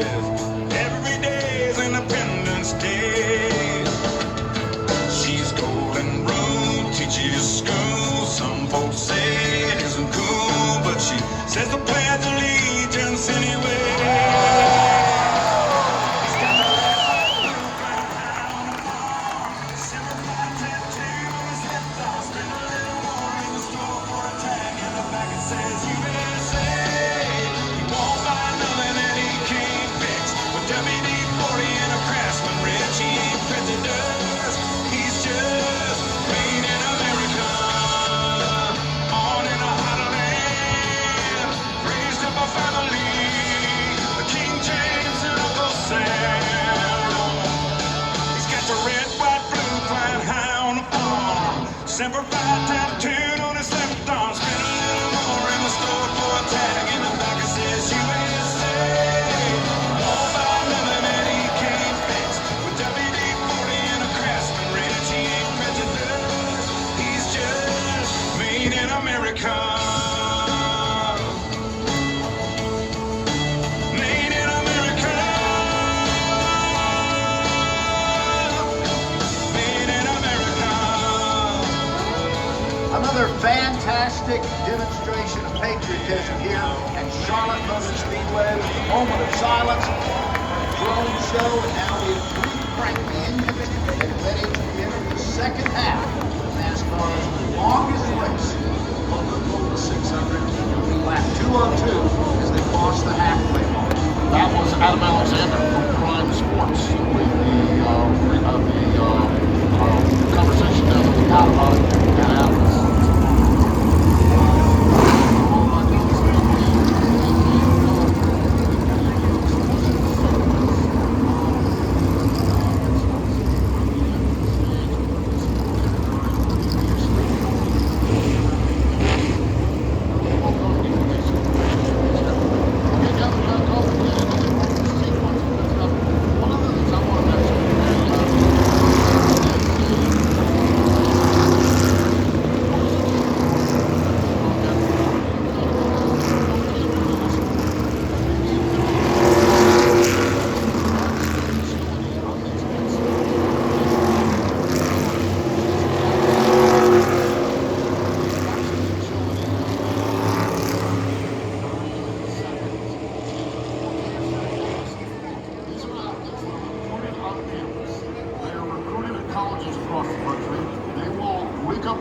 says every day is Independence Day. She's golden rule, teaches school. Some folks say it isn't cool, but she says the Pledge of Allegiance anyway. Semper Fi tattooed on his left arm. Spent a little more in the store for a tag. In the back it says USA. Won't buy nothing that he can't fix. With WD-40 and a Craftsman wrench, he ain't prejudiced. He's just made in America. Made in America. Made in America. Another fantastic demonstration of patriotism here at Charlotte Motor Speedway. A moment of silence, drone show, and now we've re-cranked the engine and ready to enter the second half of NASCAR's longest race, Coca-Cola 600, lap 202 as they cross the halfway mark. That was Adam Alexander from Prime Sports with the conversation down at the paddock and Adam. Colleges across the country.